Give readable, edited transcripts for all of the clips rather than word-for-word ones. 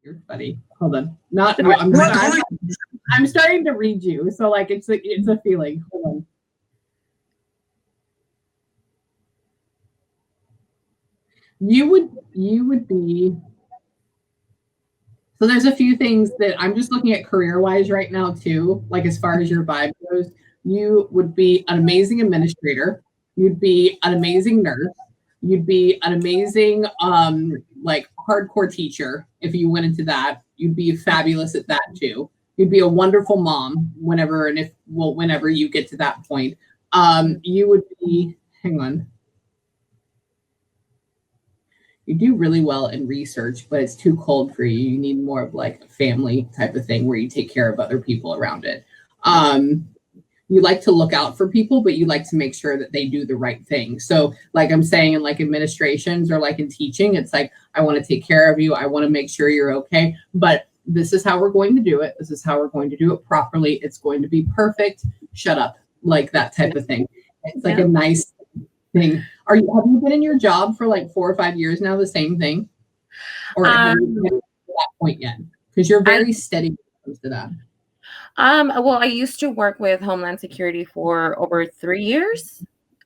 You're funny. Hold on. Not. I'm starting to read you. So like it's a feeling. Hold on. You would be. So there's a few things that I'm just looking at career wise right now too. Like as far as your vibe goes, you would be an amazing administrator. You'd be an amazing nurse. You'd be an amazing like hardcore teacher if you went into that. You'd be fabulous at that too. You'd be a wonderful mom whenever you get to that point. You would be. Hang on. You do really well in research, but it's too cold for you. You need more of like a family type of thing where you take care of other people around it. You like to look out for people, but you like to make sure that they do the right thing. So like I'm saying in like administrations or like in teaching, it's like, I want to take care of you. I want to make sure you're okay, but this is how we're going to do it. This is how we're going to do it properly. It's going to be perfect. Shut up. Like that type of thing. It's like a nice thing. Have you been in your job for like 4 or 5 years now, the same thing? Or have you been to that point yet? Because you're very steady when it comes to that. Well, I used to work with Homeland Security for over 3 years.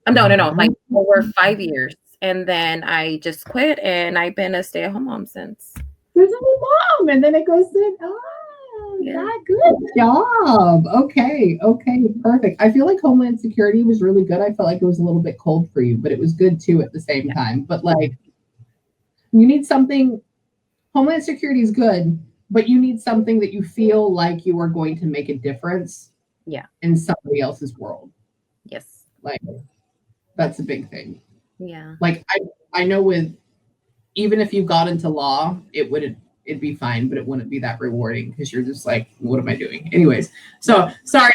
No, like over 5 years. And then I just quit and I've been a stay-at-home mom since. There's a new mom, and then it goes to good job. Okay, perfect. I feel like Homeland Security was really good. I felt like it was a little bit cold for you, but it was good too at the same time. But like, you need something. Homeland Security is good, but you need something that you feel like you are going to make a difference. In somebody else's world. Yes. Like, that's a big thing. Yeah. Like I know even if you got into law, it'd be fine, but it wouldn't be that rewarding because you're just like, what am I doing? Anyways, so sorry,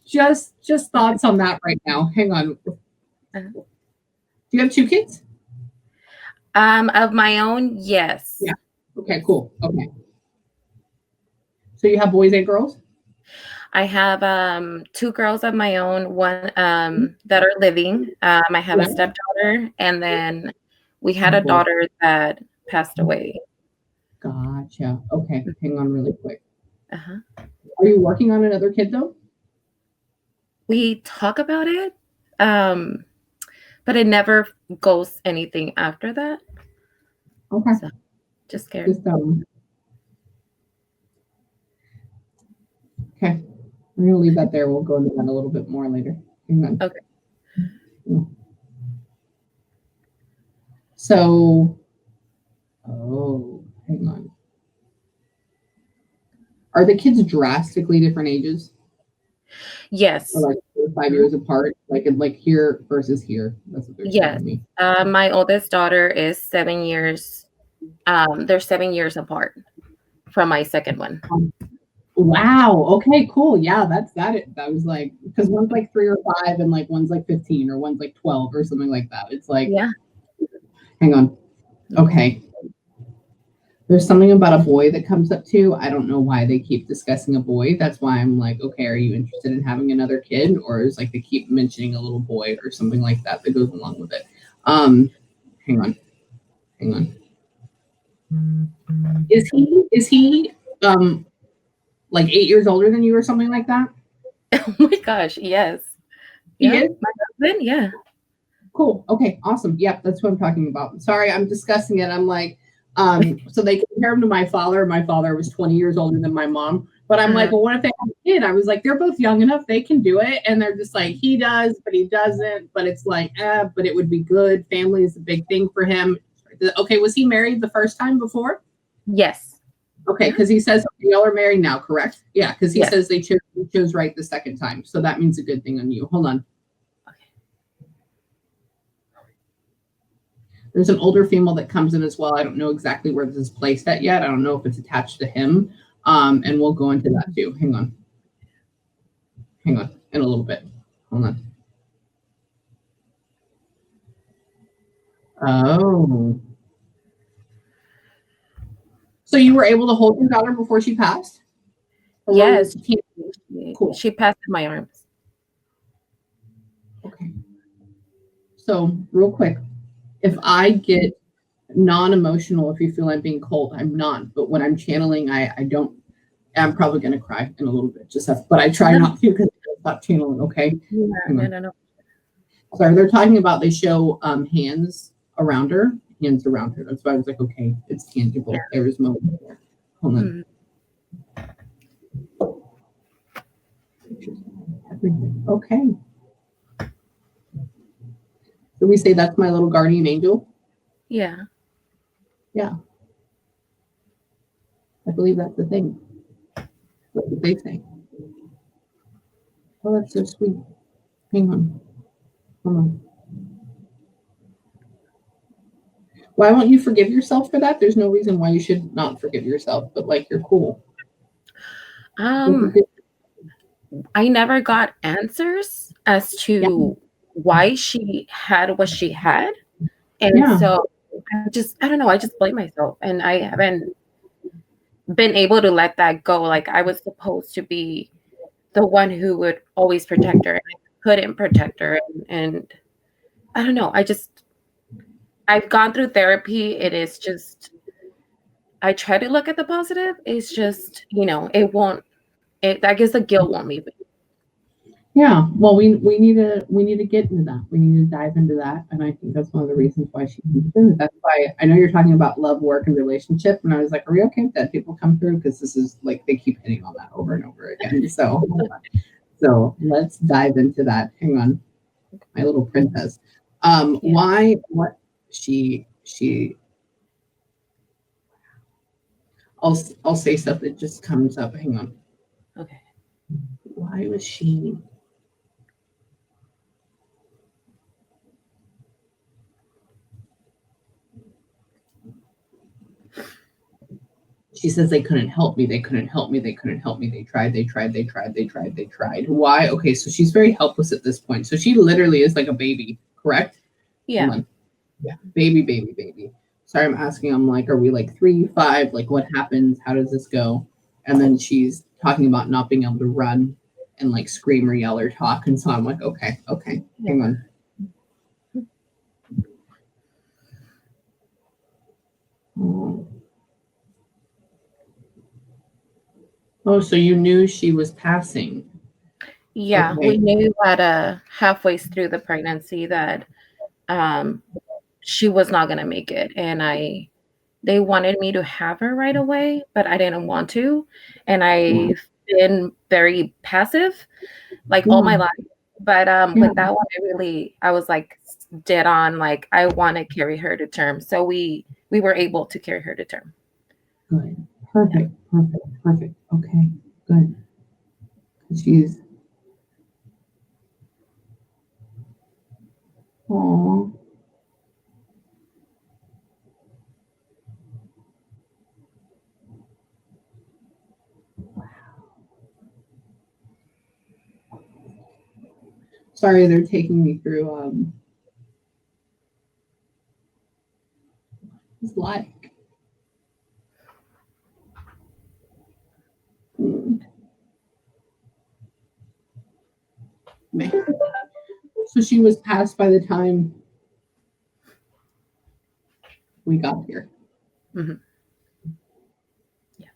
just thoughts on that right now. Hang on. Do you have 2 kids? Of my own, yes. Yeah. Okay, cool. Okay. So you have boys and girls? I have 2 girls of my own, one that are living. I have a stepdaughter, and then we had a daughter that passed away. Gotcha. Okay, hang on really quick. Are you working on another kid though? We talk about it, but it never goes anything after that. Okay. So, just scared. Okay. I'm going to leave that there. We'll go into that a little bit more later. Hang on. Okay. So, hang on. Are the kids drastically different ages? Yes. Or like 4 or 5 years apart? Like here versus here? That's what they're telling me. My oldest daughter is 7 years. They're 7 years apart from my second one. Wow. Okay, cool. Yeah, that's that. That was like, because one's like 3 or 5 and like one's like 15 or one's like 12 or something like that. It's like, hang on. Okay. There's something about a boy that comes up too. I don't know why they keep discussing a boy. That's why I'm like, okay, are you interested in having another kid? Or is like they keep mentioning a little boy or something like that that goes along with it. Hang on. Is he like 8 years older than you or something like that? Oh my gosh, yes. He is? My husband, yeah. Cool. Okay, awesome. Yep, that's what I'm talking about. Sorry, I'm discussing it. I'm like, so they compare him to my father. My father was 20 years older than my mom. But I'm like, well, what if they have a kid? I was like, they're both young enough. They can do it. And they're just like, he does, but he doesn't. But it's like, but it would be good. Family is a big thing for him. Okay, was he married the first time before? Yes. Okay, because he says y'all are married now, correct? Yeah, because he says they chose right the second time. So that means a good thing on you. Hold on. There's an older female that comes in as well. I don't know exactly where this is placed at yet. I don't know if it's attached to him. And we'll go into that too. Hang on. In a little bit. Hold on. Oh. So you were able to hold your daughter before she passed? Yes. Cool. She passed in my arms. Okay. So real quick, if I get non-emotional. If you feel I'm being cold, I'm not. But when I'm channeling, I don't. I'm probably going to cry in a little bit. But I try No, not to because I stop channeling. Okay, yeah, hang no, on. no, no. Sorry, they're talking about they show hands around her, hands around her. That's why I was like, okay, it's Yeah. tangible. There was movement there. Hold on. Mm. Everything. Okay. So we say that's my little guardian angel. Yeah. Yeah, I believe that's the thing. What did they say? Oh, that's so sweet. Hang on. Hold on. Why won't you forgive yourself for that? There's no reason why you should not forgive yourself, but like you're cool. Um, I never got answers as Yeah. to why she had what she had. And Yeah. so I don't know, I just blame myself and I haven't been able to let that go. Like I was supposed to be the one who would always protect her and I couldn't protect her. And I don't know, I've gone through therapy. It is just, I try to look at the positive. It's just, it won't, I guess the guilt won't leave me. Yeah. Well, we need to get into that. We need to dive into that, and I think that's one of the reasons why she needs it. That's why I know you're talking about love, work, and relationship, and I was like, are we okay with that? People come through because this is like they keep hitting on that over and over again. So let's dive into that. Hang on, my little princess. Yeah. Why? What? She. I'll say stuff that just comes up. Hang on. Okay. Why was she? She says they couldn't help me. They couldn't help me. They couldn't help me. They tried. They tried. They tried. They tried. They tried. Why? Okay, so she's very helpless at this point. So she literally is like a baby, correct? Hang Yeah. on. Yeah, baby, baby, baby. Sorry, I'm asking. I'm like, are we like 3, 5? Like, what happens? How does this go? And then she's talking about not being able to run and like scream or yell or talk. And so I'm like, okay, okay, Yeah. hang on. Oh. Oh, so you knew she was passing. Yeah, we Okay. knew at halfway through the pregnancy that um she was not gonna make it. And they wanted me to have her right away, but I didn't want to. And Yeah. I've been very passive like all Yeah. my life. But Yeah. with that one I was like dead on, like I want to carry her to term. So we were able to carry her to term. Good. Perfect. Perfect. Perfect. Okay. Good. She's. Oh. Sorry, they're taking me through his life. Mm. So she was passed by the time we got here. Mm-hmm. Yeah.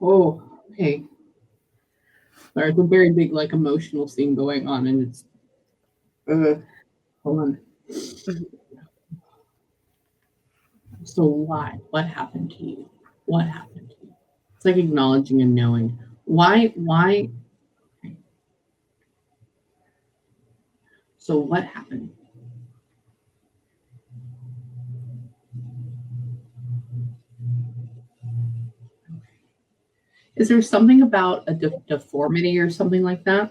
Oh, okay. There's a very big, like, emotional scene going on, and it's. Hold on. Mm-hmm. So why? What happened to you? What happened to you? It's like acknowledging and knowing why. Why? Okay. So what happened? Is there something about a deformity or something like that?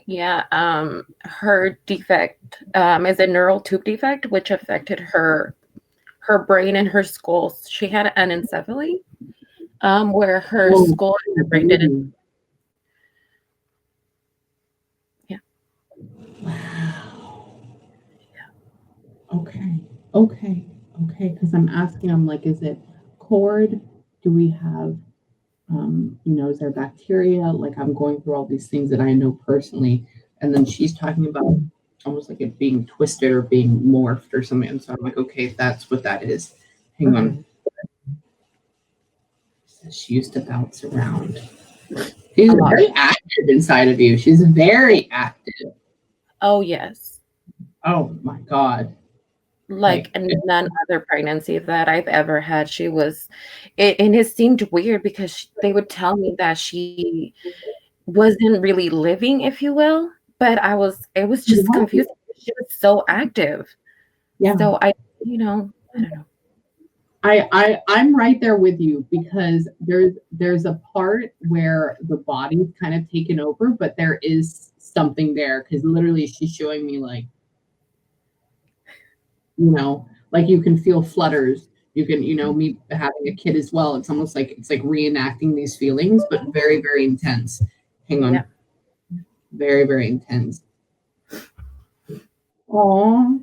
Yeah, her defect is a neural tube defect, which affected her brain and her skull. She had an anencephaly, where her Oh, skull and her brain didn't. baby. Yeah. Wow. Okay. Okay. Okay. Because I'm asking, I'm like, is it cord? Do we have, is there bacteria? Like I'm going through all these things that I know personally. And then she's talking about almost like it being twisted or being morphed or something. And so I'm like, okay, that's what that is. Hang on. She used to bounce around. She's very active inside of you. She's very active. Oh, yes. Oh my God. Like none other pregnancy that I've ever had. She was, and it seemed weird because they would tell me that she wasn't really living, if you will, but it was just confusing. She was so active. Yeah. So I don't know. I'm right there with you because there's a part where the body's kind of taken over, but there is something there because literally she's showing me like, like you can feel flutters. You can, me having a kid as well. It's almost like it's like reenacting these feelings, but very, very intense. Hang on. Yeah. Very, very intense. Oh.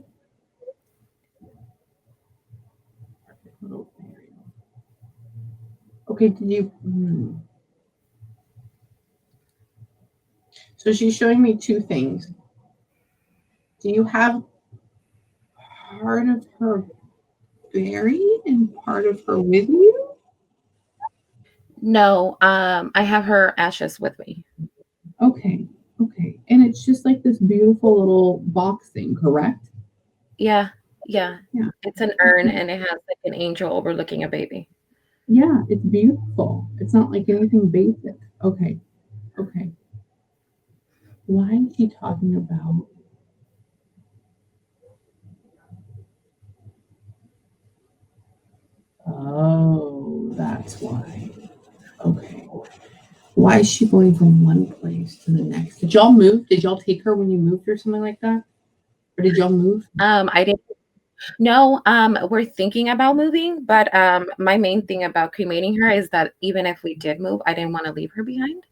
Okay, did you? So she's showing me two things. Do you have part of her buried and part of her with you? No, I have her ashes with me. Okay. And it's just like this beautiful little box thing, correct? Yeah. It's an urn and it has like an angel overlooking a baby. Yeah, it's beautiful. It's not like anything basic. Okay. Why is he talking about? Oh, that's why. Okay. Why is she going from one place to the next? Did y'all move? Did y'all take her when you moved or something like that? Or did y'all move? I didn't. No, we're thinking about moving, but my main thing about cremating her is that even if we did move, I didn't want to leave her behind.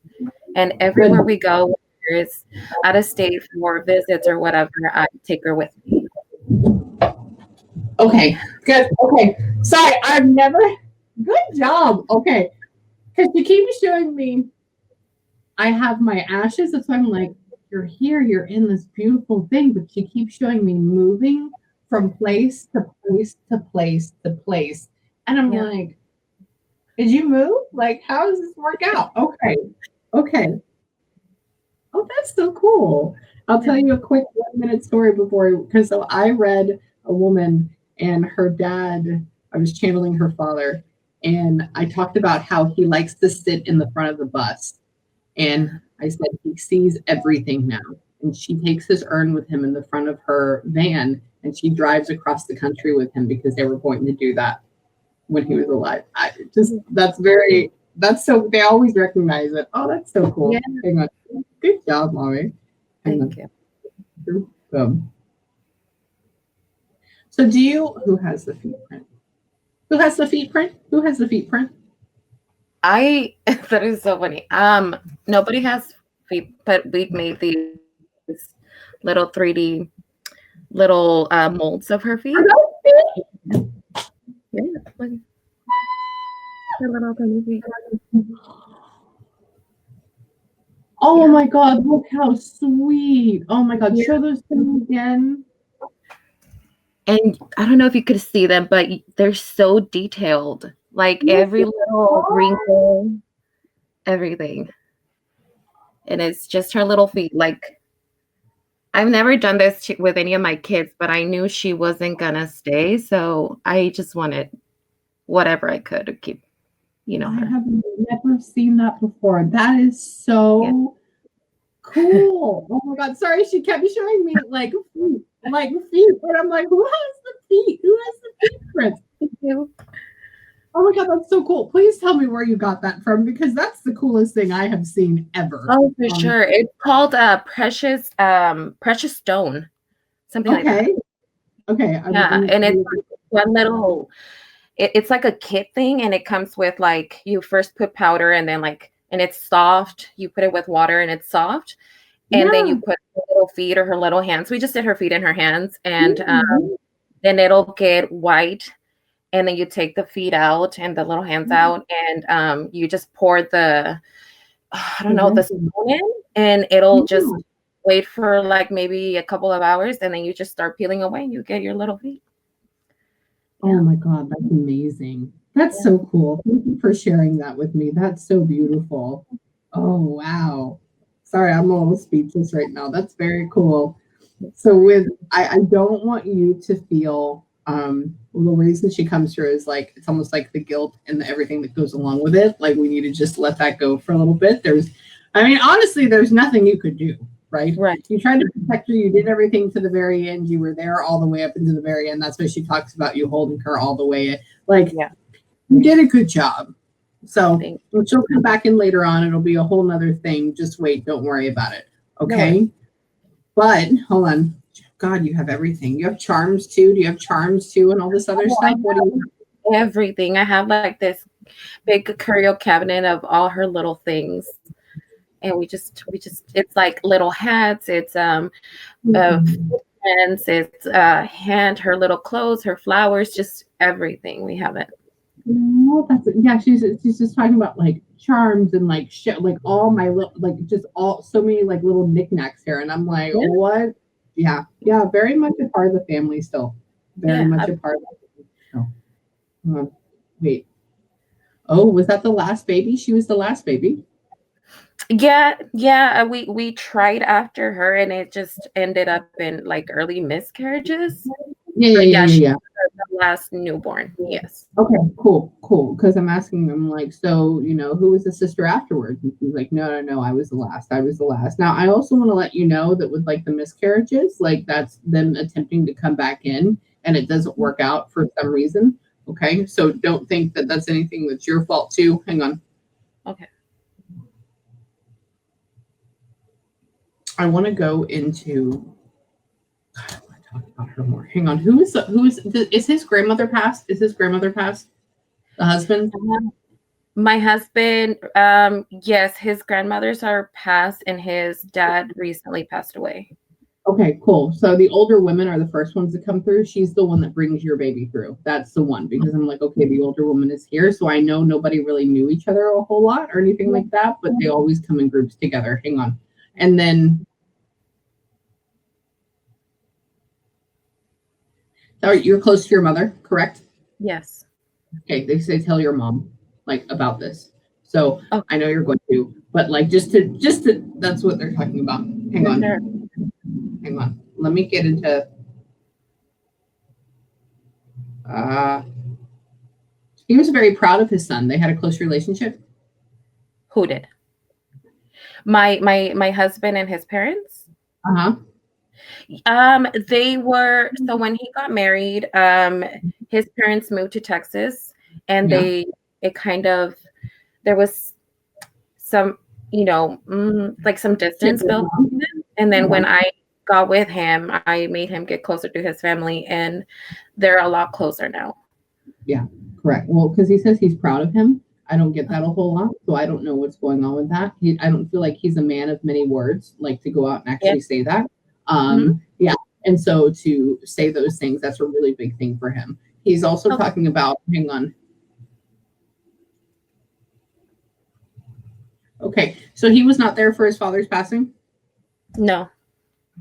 And everywhere we go, whether it's out of state for visits or whatever, I take her with me. Okay, good. Okay, sorry, I've never. Good job. Okay, because she keeps showing me. I have my ashes. That's why I'm like, you're here. You're in this beautiful thing, but she keeps showing me moving from place to place to place to place, and I'm like, did you move? Like, how does this work out? Okay. Oh, that's so cool. I'll tell you a quick 1 minute story because so I read a woman and her dad, I was channeling her father, and I talked about how he likes to sit in the front of the bus. And I said he sees everything now. And she takes his urn with him in the front of her van and she drives across the country with him because they were going to do that when he was alive. That's so, they always recognize it. Oh, that's so cool. Yeah. Good job, Mommy. Thank you. So who has the feet print? Who has the feet print? That is so funny. Nobody has feet, but we've made these little 3D little molds of her feet. Yeah, her little tiny feet. Oh my God, look how sweet. Oh my God, show those to me again. And I don't know if you could see them, but they're so detailed. Like every little wrinkle, everything. And it's just her little feet. Like, I've never done this with any of my kids, but I knew she wasn't gonna stay. So I just wanted whatever I could to keep, her. I have never seen that before. That is so cool. Oh my God. Sorry, she kept showing me like feet. But I'm like, who has the feet? Who has the feet prints? Thank you. Oh my God, that's so cool. Please tell me where you got that from because that's the coolest thing I have seen ever. Oh, for sure. It's called precious stone. Something like that. Okay. Yeah, and it's one little it's like a kit thing and it comes with like you first put powder and then and it's soft. You put it with water and it's soft. And then you put her little feet or her little hands. We just did her feet and her hands and then it'll get white. And then you take the feet out and the little hands out and you just pour the I don't know, the stone in and it'll just wait for like maybe a couple of hours, and then you just start peeling away and you get your little feet. Oh Yeah. my God, that's amazing. That's Yeah. so cool. Thank you for sharing that with me. That's so beautiful. Oh, wow. Sorry, I'm a little speechless right now. That's very cool. So with I don't want you to feel well, the reason she comes through is like it's almost like the guilt and everything that goes along with it. Like we need to just let that go for a little bit. I mean, honestly, there's nothing you could do, right? Right. You tried to protect her, you did everything to the very end, you were there all the way up into the very end. That's why she talks about you holding her all the way. Like Yeah. you did a good job. So Thank when she'll come back in later on, it'll be a whole nother thing. Just wait, don't worry about it. No worries. Okay. But hold on. God, you have everything. You have charms too. Do you have charms too and all this other Oh, stuff? What do you everything. I have like this big curio cabinet of all her little things. And we just it's like little hats, it's pens, it's hand, her little clothes, her flowers, just everything. We have it. no, that's yeah, she's just talking about like charms and like shit, like all my little like just all so many like little knickknacks here. And I'm like, Yeah. what? Yeah, yeah, very much a part of the family still. Very Yeah. much a part of the family still. Wait. Oh, was that the last baby? She was the last baby. Yeah. We tried after her and it just ended up in like early miscarriages. Yeah, yeah, But yeah, yeah, yeah, she yeah. was the last newborn. Yes. Okay, cool, cool. Because I'm asking them like, so who was the sister afterwards? And she's like, no, no, no, I was the last. I was the last. Now, I also want to let you know that with like the miscarriages, like that's them attempting to come back in, and it doesn't work out for some reason. Okay, so don't think that that's anything that's your fault too. Hang on, Okay. I want to go into. God, I want to talk about her more. Hang on, is his grandmother passed? Is his grandmother passed? The husband? My husband, yes, his grandmothers are passed and his dad recently passed away. Okay, cool. So the older women are the first ones to come through. She's the one that brings your baby through. That's the one because I'm like, okay, the older woman is here. So I know nobody really knew each other a whole lot or anything like that, but they always come in groups together. Hang on. And then, sorry, you're close to your mother, correct? Yes. Okay, they say tell your mom like about this. So Oh, I know you're going to, but like just to that's what they're talking about. Hang for sure. on. Hang on. Let me get into uh he was very proud of his son. They had a close relationship. Who did? My husband and his parents. Uh-huh. They were so when he got married, his parents moved to Texas, and Yeah. it kind of there was some like some Shit distance goes built on. between them. And then Yeah. when I got with him, I made him get closer to his family, and they're a lot closer now. Yeah. Correct. Well, because he says he's proud of him. I don't get that a whole lot, so I don't know what's going on with that. I don't feel like he's a man of many words, like to go out and Yeah. actually say that. Hmm. Yeah. And so to say those things, that's a really big thing for him. He's also Okay. talking about, hang on. Okay. So he was not there for his father's passing? No.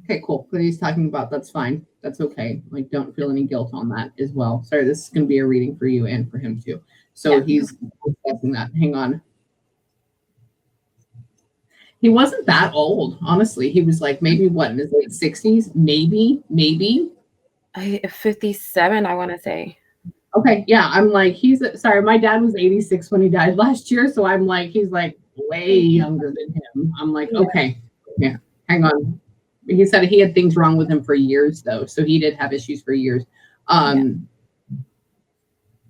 Okay, cool. But he's talking about that's fine. That's okay. Like, don't feel any guilt on that as well. Sorry, this is going to be a reading for you and for him too. So Yeah. he's discussing that. Hang on. He wasn't that old, honestly. He was like maybe what in his late 60s, maybe. 57, I want to say. Okay, yeah. I'm like, sorry. My dad was 86 when he died last year, so I'm like, he's like way younger than him. I'm like, Yeah. okay, yeah. Hang on. He said he had things wrong with him for years though, so he did have issues for years. Yeah.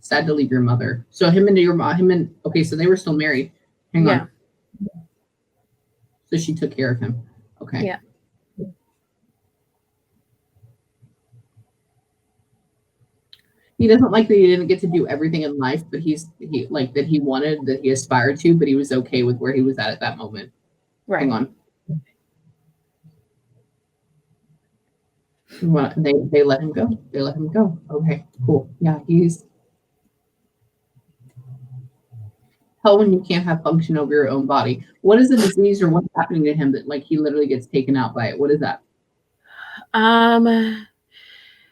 Sad to leave your mother. So him and your mom, okay, so they were still married. Hang Yeah. on. So she took care of him. Okay. Yeah. He doesn't like that he didn't get to do everything in life, but he like that he wanted, that he aspired to, but he was okay with where he was at that moment. Right. Hang on. Well, they let him go. They let him go. Okay, cool. Yeah, Tell when you can't have function over your own body. What is the disease or what's happening to him that like he literally gets taken out by it? What is that?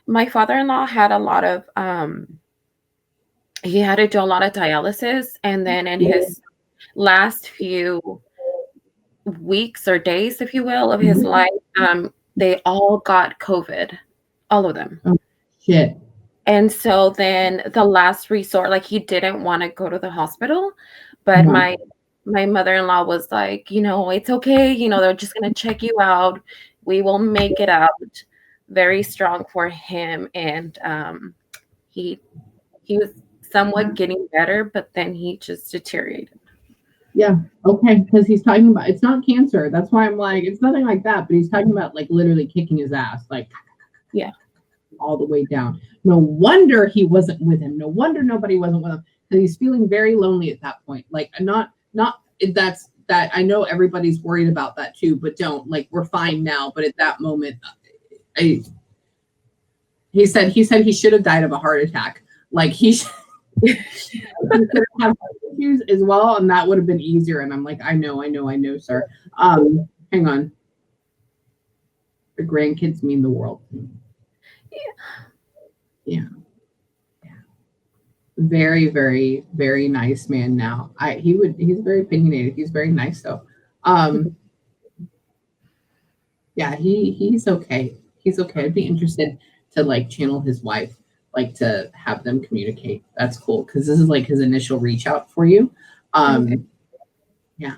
My father-in-law had a lot of he had to do a lot of dialysis, and then in his last few weeks or days, if you will, of his life, they all got COVID, all of them. Oh, shit. And so then the last resort, like he didn't want to go to the hospital, but my mother-in-law was like, it's okay, they're just gonna check you out. We will make it out. Very strong for him, and he was somewhat getting better, but then he just deteriorated. Yeah. Okay. Because he's talking about it's not cancer. That's why I'm like, it's nothing like that. But he's talking about like literally kicking his ass, like all the way down. No wonder he wasn't with him. No wonder nobody wasn't with him. Because he's feeling very lonely at that point. Like not that's that I know everybody's worried about that too, but don't like we're fine now. But at that moment, he said he should have died of a heart attack. Like he should have issues as well, and that would have been easier. And I'm like, I know, sir. Hang on. The grandkids mean the world. Yeah. Very, very, very nice man now. He's very opinionated. He's very nice though. Yeah, he's okay. He's okay. I'd be interested to like channel his wife, like to have them communicate. That's cool because this is like his initial reach out for you. Yeah.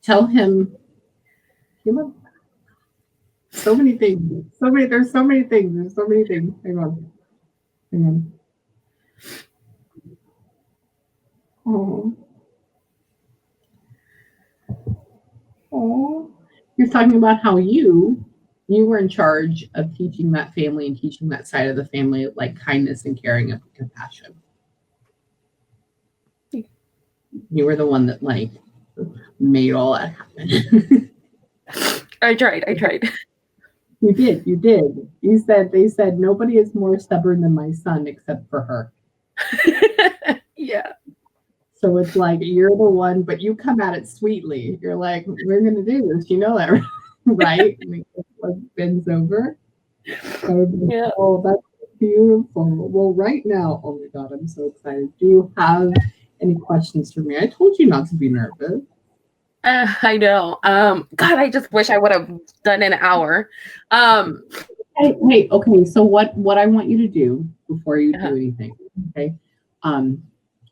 Tell him. So many things. There's so many things. Hang on. Oh. You're talking about how you were in charge of teaching that family and teaching that side of the family like kindness and caring and compassion. You were the one that like made all that happen. I tried. You did. They said nobody is more stubborn than my son except for her. Yeah. So it's like you're the one, but you come at it sweetly. You're like, we're gonna do this. You know that, right? Like bends over. Yeah. Oh, that's beautiful. Well, right now, oh my God, I'm so excited. Do you have any questions for me? I told you not to be nervous. I know. God, I just wish I would have done an hour. Hey, okay. So what I want you to do before you do anything, okay?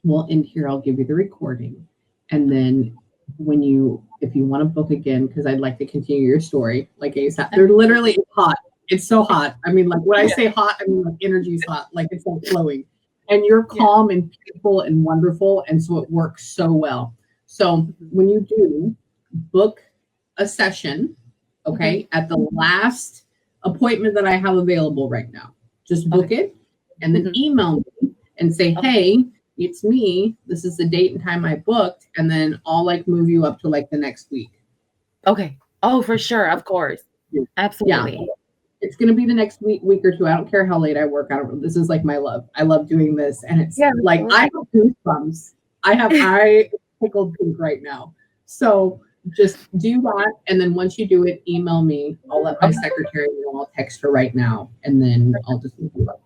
We'll end here. I'll give you the recording, and then if you want to book again, because I'd like to continue your story. Like ASAP. They're literally hot. It's so hot. I mean, like when I say hot, I mean like energy's hot. Like it's like flowing, and you're calm and peaceful and wonderful, and so it works so well. So when you do book a session, okay, at the last appointment that I have available right now, just book it and then email me and say, hey, it's me. This is the date and time I booked. And then I'll like move you up to like the next week. Okay. Oh, for sure. Of course. Absolutely. Yeah. It's going to be the next week or two. I don't care how late I work. This is like my love. I love doing this. And it's like, I have goosebumps. I tickled pink right now. So just do that. And then once you do it, email me. I'll let my secretary know. I'll text her right now. And then I'll just move you up.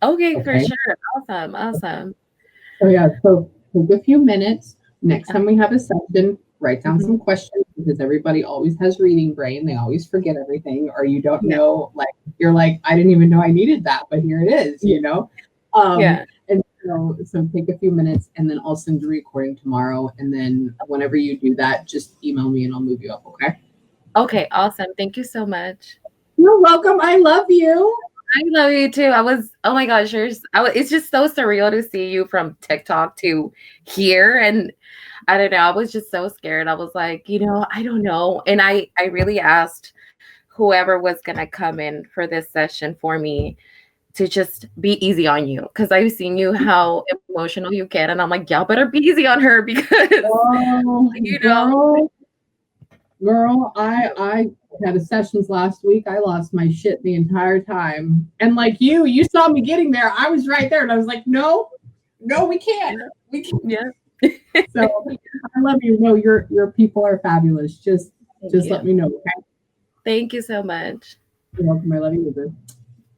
Okay, for sure. Awesome. So yeah, so take a few minutes. Next time we have a session, write down some questions because everybody always has reading brain. They always forget everything, or you don't know, like you're like, I didn't even know I needed that, but here it is, you know? And so take a few minutes and then I'll send you a recording tomorrow. And then whenever you do that, just email me and I'll move you up, okay? Okay, awesome. Thank you so much. You're welcome. I love you. I love you too. Oh my gosh, it's just so surreal to see you from TikTok to here. And I don't know, I was just so scared. I was like, I don't know. And I really asked whoever was going to come in for this session for me to just be easy on you. Because I've seen you, how emotional you get. And I'm like, y'all better be easy on her because, Girl, I had a sessions last week. I lost my shit the entire time. And like you saw me getting there. I was right there and I was like, no, we can't. Yeah. So I love you. No, your people are fabulous. Just Thank let you. me know. Okay. Thank you so much. You're welcome. I love you.